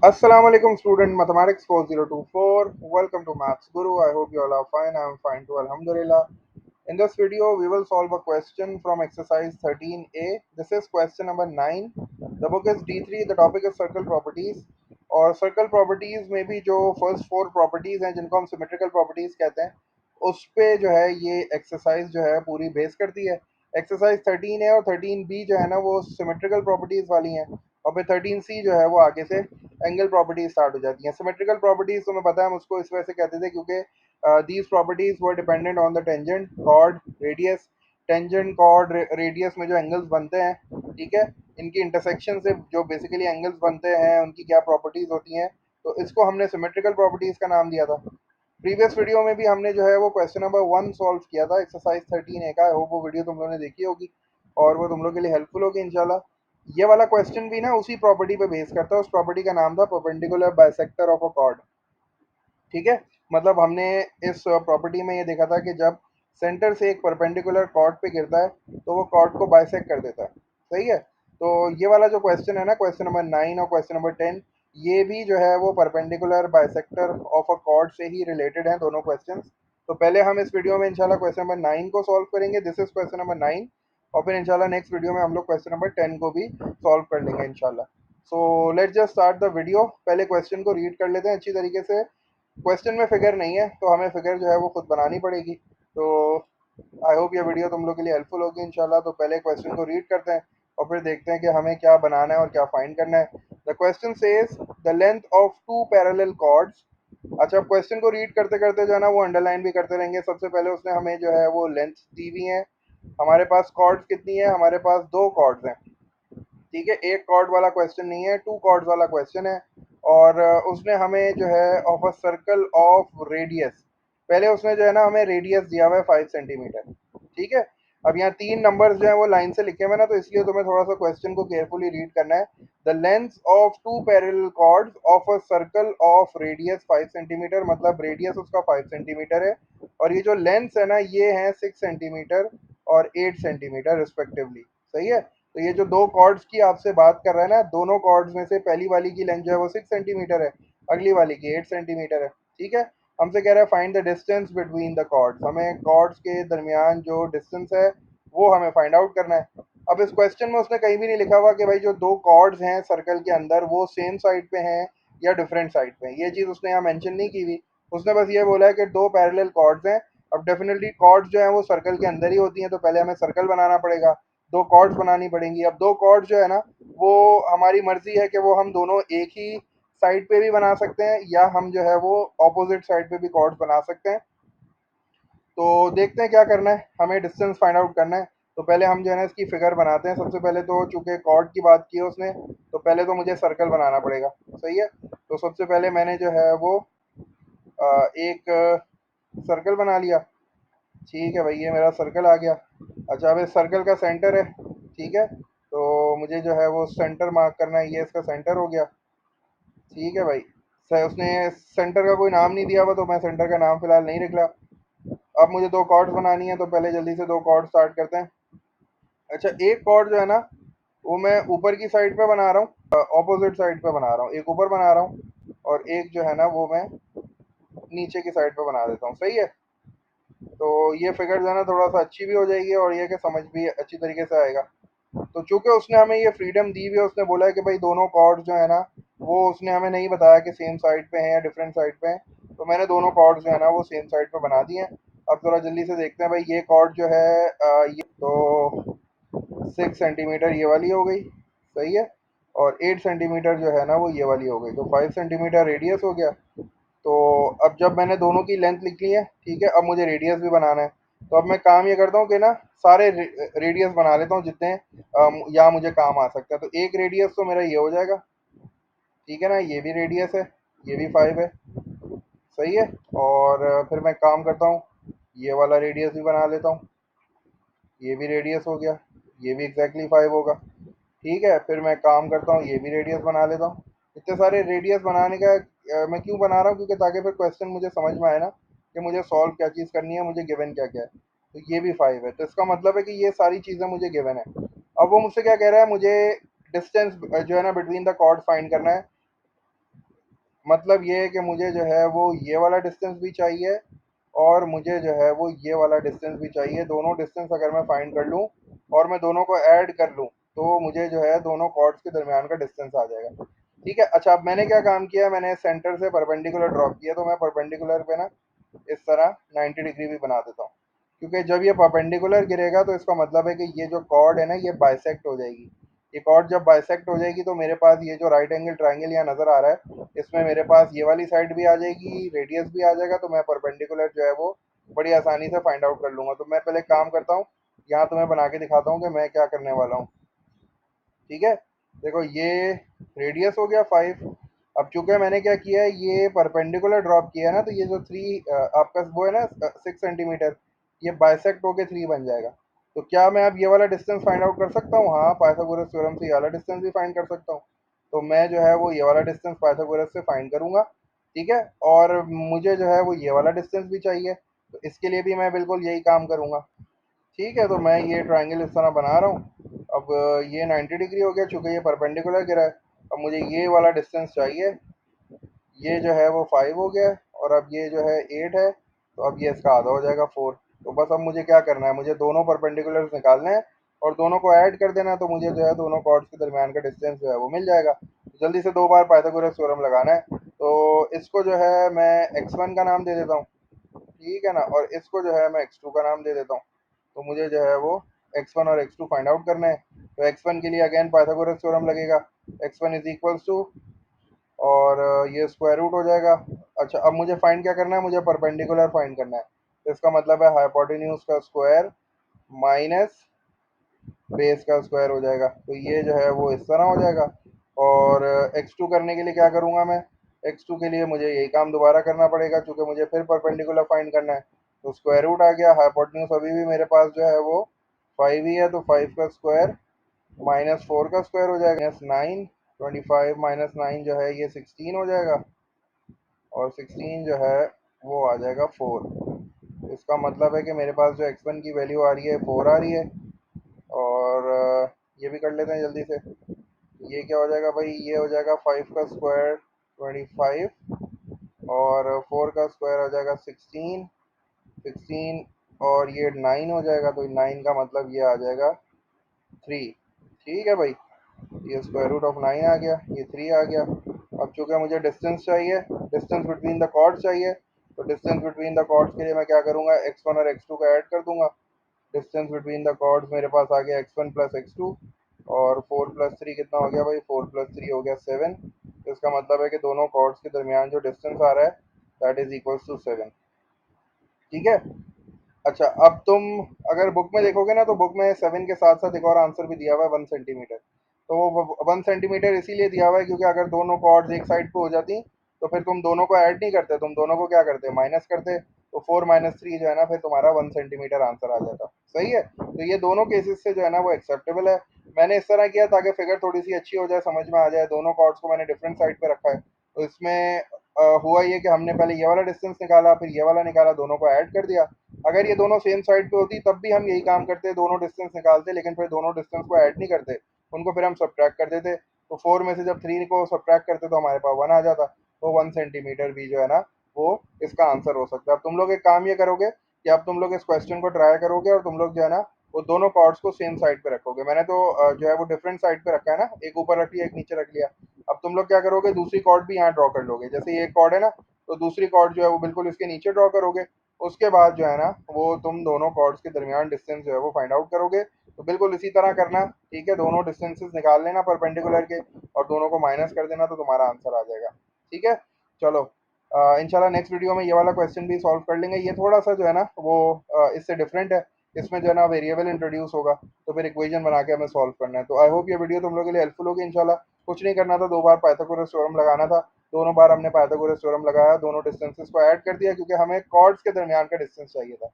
Assalamu alaikum student mathematics 4024. Welcome to Maths Guru. I hope you all are fine. I am fine too. Alhamdulillah. In this video, we will solve a question from exercise 13A. This is question number 9. The book is D3. The topic is circle properties. और circle properties में भी जो first four properties हैं जिनको हम symmetrical properties कहते हैं उस पे जो है ये exercise जो है पूरी बेस करती है. एक्सरसाइज 13 है और 13B जो है ना वो सिमेट्रिकल प्रॉपर्टीज वाली हैं और फिर 13C जो है वो आगे से एंगल प्रॉपर्टीज स्टार्ट हो जाती हैं. सिमेट्रिकल प्रॉपर्टीज तुम्हें पता है हम उसको इस वजह से कहते थे क्योंकि these properties were dependent on the tangent chord radius. Tangent chord radius में जो एंगल्स बनते हैं, ठीक है, इनकी इंटरसेक्शन से जो बेसिकली एंगल्स बनते हैं उनकी क्या प्रॉपर्टीज होती हैं, तो इसको हमने सिमेट्रिकल प्रॉपर्टीज का नाम दिया था. प्रीवियस वीडियो में भी हमने जो है वो क्वेश्चन नंबर 1 सॉल्व किया था एक्सरसाइज 13A का. आई होप वो वीडियो तुम लोगों ने देखी होगी और वो तुम लोग के लिए हेल्पफुल होगी इंशाल्लाह. ये वाला क्वेश्चन भी ना उसी प्रॉपर्टी पे बेस करता है. उस प्रॉपर्टी का नाम था perpendicular bisector of a cord. ठीक है, मतलब हमने इस प्रॉपर्टी में ये देखा था कि जब सेंटर से एक परपेंडिकुलर कॉर्ड पे गिरता है तो वो कॉर्ड को बाइसेक्ट कर देता है. सही है. तो ये वाला जो क्वेश्चन है ना, क्वेश्चन नंबर 9 और क्वेश्चन नंबर 10, ये भी जो है वो perpendicular bisector of a cord से ही रिलेटेड हैं दोनों क्वेश्चंस. तो पहले हम इस वीडियो में इंशाल्लाह क्वेश्चन नंबर 9 को सॉल्व करेंगे. This is question number 9. और फिर इंशाल्लाह नेक्स्ट वीडियो में हम लोग क्वेश्चन नंबर 10 को भी सॉल्व कर लेंगे इंशाल्लाह. So let's just start the video. पहले क्वेश्चन को रीड कर लेते हैं अच्छी तरीके से. क्वेश्चन में फिगर नहीं है तो हमें फिगर जो है वो खुद बनानी पड़ेगी. तो आई होप ये वीडियो तुम लोग के लिए हेल्पफुल होगी इंशाल्लाह. तो पहले क्वेश्चन को रीड करते हैं और फिर देखते हैं कि हमें क्या बनाना है और क्या फाइंड करना है. The question says the length of two parallel chords. अच्छा, अब क्वेश्चन को रीड करते करते जो है ना वो अंडरलाइन भी करते रहेंगे. सबसे पहले उसने हमें जो है वो लेंथ दी हुई है. हमारे पास कॉर्ड्स कितनी है? हमारे पास दो कॉर्ड्स हैं. ठीक है, एक कॉर्ड वाला क्वेश्चन नहीं है, टू कॉर्ड्स वाला क्वेश्चन है. और उसने हमें जो है of a circle of radius, पहले उसने जो है ना हमें रेडियस दिया हुआ है 5 सेंटीमीटर. ठीक है. अब यहाँ तीन नंबर्स जो है वो लाइन से लिखे हुए हैं ना, तो इसलिए तुम्हें थोड़ा सा क्वेश्चन को केयरफुली रीड करना है. The length of two parallel chords of a circle of radius 5 centimetre, मतलब रेडियस उसका 5 सेंटीमीटर है और ये जो लेंथ है ना ये है 6 सेंटीमीटर और 8 सेंटीमीटर रिस्पेक्टिवली. सही है. तो ये जो दो कॉर्ड्स की आपसे बात कर रहा है ना, दोनों कॉर्ड्स में से पहली वाली की लेंथ जो है वो 6 सेंटीमीटर है, अगली वाली की 8 सेंटीमीटर है. ठीक है. हमसे कह रहा है find the distance between the chords. हमें कॉर्ड्स के दरमियान जो डिस्टेंस है वो हमें फाइंड आउट करना है. अब इस क्वेश्चन में उसने कहीं भी नहीं लिखा हुआ कि भाई जो दो कॉर्ड्स हैं सर्कल के अंदर वो सेम साइड पे हैं या डिफरेंट साइड पे हैं. ये चीज़ उसने यहाँ मेंशन नहीं की हुई. उसने बस ये बोला है कि दो पैरेलल कॉर्ड्स हैं. अब डेफिनेटली कॉर्ड्स जो है वो सर्कल के अंदर ही होती हैं, तो पहले हमें सर्कल बनाना पड़ेगा, दो कॉर्ड्स बनानी पड़ेंगी. अब दो कॉर्ड्स जो है ना वो हमारी मर्जी है कि वो हम दोनों एक ही साइड पे भी बना सकते हैं या हम जो है वो ऑपोजिट साइड पे भी कॉर्ड्स बना सकते हैं. तो देखते हैं क्या करना है. हमें डिस्टेंस फाइंड आउट करना है. तो पहले हम जो है ना इसकी फिगर बनाते हैं. सबसे पहले तो चूंकि कॉर्ड की बात की है उसने, तो पहले तो मुझे सर्कल बनाना पड़ेगा. सही है. तो सबसे पहले मैंने जो है वो एक सर्कल बना लिया. ठीक है भाई, ये मेरा सर्कल आ गया. अच्छा, अब इस सर्कल का सेंटर है. ठीक है. तो मुझे जो है वो सेंटर मार्क करना है. ये इसका सेंटर हो गया. ठीक है भाई. उसने सेंटर का कोई नाम नहीं दिया हुआ तो मैं सेंटर का नाम फिलहाल नहीं लिख रहा. अब मुझे दो कॉर्ड्स बनानी है तो पहले जल्दी से दो कॉर्ड स्टार्ट करते हैं. अच्छा, एक कॉर्ड जो है ना वो मैं ऊपर की साइड पे बना रहा हूँ, ऑपोजिट साइड पे बना रहा हूँ. एक ऊपर बना रहा हूँ और एक जो है ना वो मैं नीचे की साइड पे बना देता हूँ. सही है. तो ये फिगर जो है ना थोड़ा सा अच्छी भी हो जाएगी और ये कि समझ भी अच्छी तरीके से आएगा. तो चूंकि उसने हमें ये फ्रीडम दी हुई है, उसने बोला है कि भाई दोनों कॉर्ड्स जो है ना वो उसने हमें नहीं बताया कि सेम साइड पे हैं या डिफरेंट साइड पे हैं. तो मैंने दोनों कॉर्ड्स जो है ना वो सेम साइड पे बना दिए हैं. अब ज़रा जल्दी से देखते हैं भाई. ये कॉर्ड जो है ये तो 6 सेंटीमीटर ये वाली हो गई. सही है. और 8 सेंटीमीटर जो है ना वो ये वाली हो गई. तो 5 सेंटीमीटर रेडियस हो गया. तो अब जब मैंने दोनों की लेंथ लिख ली है, ठीक है, अब मुझे रेडियस भी बनाना है. तो अब मैं काम ये करता हूँ कि ना सारे रेडियस बना लेता हूँ जितने यहाँ मुझे काम आ सकता है. तो एक रेडियस तो मेरा ये हो जाएगा. ठीक है ना, ये भी रेडियस है, ये भी 5 है. सही है. और फिर मैं काम करता हूँ, ये वाला रेडियस भी बना लेता हूँ. ये भी रेडियस हो गया. ये भी एग्जैक्टली 5 होगा. ठीक है. फिर मैं काम करता हूँ, ये भी रेडियस बना लेता हूँ. इतने सारे रेडियस बनाने का मैं क्यों बना रहा हूँ? क्योंकि ताकि फिर क्वेश्चन मुझे समझ में आए ना कि मुझे सॉल्व क्या चीज़ करनी है, मुझे गिवन क्या क्या है. तो ये भी 5 है, तो इसका मतलब है कि ये सारी चीज़ें मुझे गिवन है. अब वो मुझसे क्या कह रहा है, मुझे डिस्टेंस जो है ना बिटवीन द कॉर्ड फाइंड करना है. मतलब ये है कि मुझे जो है वो ये वाला डिस्टेंस भी चाहिए और मुझे जो है वो ये वाला डिस्टेंस भी चाहिए। दोनों डिस्टेंस अगर मैं फाइंड कर लूँ और मैं दोनों को ऐड कर लूँ तो मुझे जो है दोनों कॉर्ड्स के दरमियान का डिस्टेंस आ जाएगा। ठीक है, अच्छा अब मैंने क्या काम किया, मैंने सेंटर से परपेंडिकुलर ड्रॉप किया, तो मैं परपेंडिकुलर पे ना इस तरह 90 डिग्री भी बना देता हूँ, क्योंकि जब ये परपेंडिकुलर गिरेगा तो इसका मतलब है कि ये जो कॉर्ड है ना ये बाइसेक्ट हो जाएगी। ये कॉर्ड जब बाइसेक्ट हो जाएगी तो मेरे पास ये जो राइट एंगल ट्राइंगल यहाँ नज़र आ रहा है, इसमें मेरे पास ये वाली साइड भी आ जाएगी, रेडियस भी आ जाएगा, तो मैं परपेंडिकुलर जो है वो बड़ी आसानी से फाइंड आउट कर लूँगा। तो मैं पहले काम करता हूँ, यहाँ तुम्हें बना के दिखाता हूँ कि मैं क्या करने वाला हूँ। ठीक है, देखो ये रेडियस हो गया 5। अब चूंकि मैंने क्या किया है, ये परपेंडिकुलर ड्रॉप किया है ना, तो ये जो 3 आपका वो है ना 6 सेंटीमीटर, ये बाइसेक्ट होके 3 बन जाएगा। तो क्या मैं अब ये वाला डिस्टेंस फाइंड आउट कर सकता हूँ? हाँ, पाइथागोरस थ्योरम से ये वाला डिस्टेंस भी फाइंड कर सकता हूँ। तो मैं जो है वो ये वाला डिस्टेंस पाइथागोरस से फाइंड करूंगा। ठीक है, और मुझे जो है वो ये वाला डिस्टेंस भी चाहिए, तो इसके लिए भी मैं बिल्कुल यही काम करूंगा। ठीक है, तो मैं ये ट्रायंगल इस तरह बना रहा हूँ। अब ये 90 डिग्री हो गया, चूंकि ये परपेंडिकुलर गिरा है। अब मुझे ये वाला डिस्टेंस चाहिए, ये जो है वो 5 हो गया है, और अब ये जो है 8 है, तो अब ये इसका आधा हो जाएगा 4। तो बस अब मुझे क्या करना है, मुझे दोनों परपेंडिकुलर्स निकालने हैं और दोनों को ऐड कर देना है, तो मुझे जो है दोनों कॉर्ड्स के दरमियान का डिस्टेंस जो है वो मिल जाएगा। तो जल्दी से 2 बार पाइथागोरस थ्योरम लगाना है। तो इसको जो है मैं x1 का नाम दे देता हूँ, ठीक है ना, और इसको जो है मैं x2 का नाम दे देता हूँ। तो मुझे जो है वो x1 और x2 फाइंड आउट करना है। तो x1 के लिए अगेन पाइथागोरस थ्योरम लगेगा, x1 इज इक्वल्स टू, और ये स्क्वायर रूट हो जाएगा। अच्छा, अब मुझे फाइंड क्या करना है, मुझे परपेंडिकुलर फाइंड करना है। तो इसका मतलब है हाइपोटेन्यूज का स्क्वायर माइनस बेस का स्क्वायर हो जाएगा। तो ये जो है वो इस तरह हो जाएगा। और x2 करने के लिए क्या करूँगा मैं, x2 के लिए मुझे यही काम दोबारा करना पड़ेगा, क्योंकि मुझे फिर परपेंडिकुलर फाइंड करना है। तो स्क्वायर रूट आ गया, हाइपोटेन्यूज अभी भी मेरे पास जो है वो 5 ही है, तो 5 का स्क्वायर माइनस 4 का स्क्वायर हो जाएगा, -9। 25 माइनस 9 जो है ये 16 हो जाएगा, और 16 जो है वो आ जाएगा 4। इसका मतलब है कि मेरे पास जो x1 की वैल्यू आ रही है 4 आ रही है। और ये भी कर लेते हैं जल्दी से। ये क्या हो जाएगा भाई, ये हो जाएगा 5 का स्क्वायर 25, और 4 का स्क्वायर हो जाएगा 16। 16 और ये 9 हो जाएगा, तो 9 का मतलब ये आ जाएगा 3। ठीक है भाई, ये स्क्वायर रूट ऑफ 9 आ गया, ये 3 आ गया। अब चूंकि मुझे डिस्टेंस चाहिए, डिस्टेंस बिटवीन द कॉर्ड्स चाहिए, तो डिस्टेंस बिटवीन द कॉर्ड्स के लिए मैं क्या करूँगा, x1 और x2 का ऐड कर दूंगा। डिस्टेंस बिटवीन द कॉर्ड्स मेरे पास आ गया x1 प्लस x2, और 4 प्लस 3 कितना हो गया भाई, 4 प्लस 3 हो गया 7। तो इसका मतलब है कि दोनों कॉर्ड्स के दरमियान जो डिस्टेंस आ रहा है दैट इज इक्वल्स टू 7। ठीक है, अच्छा अब तुम अगर बुक में देखोगे ना, तो बुक में 7 के साथ साथ एक और आंसर भी दिया हुआ है, 1 सेंटीमीटर। तो वो 1 सेंटीमीटर इसीलिए दिया हुआ है क्योंकि अगर दोनों कॉर्ड्स एक साइड पे हो जाती तो फिर तुम दोनों को ऐड नहीं करते, तुम दोनों को क्या करते, माइनस करते। तो 4 - 3 जो है ना, फिर तुम्हारा 1 सेंटीमीटर आंसर आ जाता। सही है, तो ये दोनों केसेस से जो है ना वो एक्सेप्टेबल है। मैंने इस तरह किया ताकि फिगर थोड़ी सी अच्छी हो जाए, समझ में आ जाए। दोनों कॉर्ड्स को मैंने डिफरेंट साइड पे रखा है, तो इसमें हुआ ये कि हमने पहले ये वाला डिस्टेंस निकाला, फिर ये वाला निकाला, दोनों को ऐड कर दिया। अगर ये दोनों सेम साइड पे होती तब भी हम यही काम करते, दोनों डिस्टेंस निकालते, लेकिन फिर दोनों डिस्टेंस को ऐड नहीं करते, उनको फिर हम सब्ट्रैक्ट कर देते। तो 4 में से जब 3 को सब्ट्रैक्ट करते तो हमारे पास 1 आ जाता। तो 1 सेंटीमीटर भी जो है ना वो इसका आंसर हो सकता है। अब तुम लोग एक काम ये करोगे कि अब तुम लोग इस क्वेश्चन को ट्राई करोगे और तुम लोग जो है ना वो दोनों कॉर्ड्स को सेम साइड पे रखोगे। मैंने तो जो है वो डिफरेंट साइड पे रखा है ना, एक ऊपर रख लिया एक नीचे रख लिया। अब तुम लोग क्या करोगे, दूसरी कॉर्ड भी यहाँ ड्रॉ कर लोगे। जैसे ये एक कॉर्ड है ना, तो दूसरी कॉर्ड जो है वो बिल्कुल इसके नीचे ड्रॉ करोगे। उसके बाद जो है ना वो तुम दोनों कॉर्ड्स के दरमियान डिस्टेंस जो है वो फाइंड आउट करोगे। तो बिल्कुल इसी तरह करना, ठीक है, दोनों डिस्टेंसेस निकाल लेना परपेंडिकुलर के, और दोनों को माइनस कर देना, तो तुम्हारा आंसर आ जाएगा। ठीक है, चलो इंशाल्लाह नेक्स्ट वीडियो में ये वाला क्वेश्चन भी सॉल्व कर लेंगे। ये थोड़ा सा जो है ना वो इससे डिफरेंट है, इसमें जो है ना वेरिएबल इंट्रोड्यूस होगा, तो फिर इक्वेशन बना के हमें सॉल्व करना है। तो आई होप ये वीडियो तुम लोगों के लिए हेल्पफुल होगी इंशाल्लाह। कुछ नहीं करना था, 2 बार पाइथागोरस थ्योरम लगाना था। दोनों बार हमने पाइथागोरस थ्योरम लगाया, दोनों डिस्टेंसेस को ऐड कर दिया, क्योंकि हमें कॉर्ड्स के दरमियान का डिस्टेंस चाहिए था।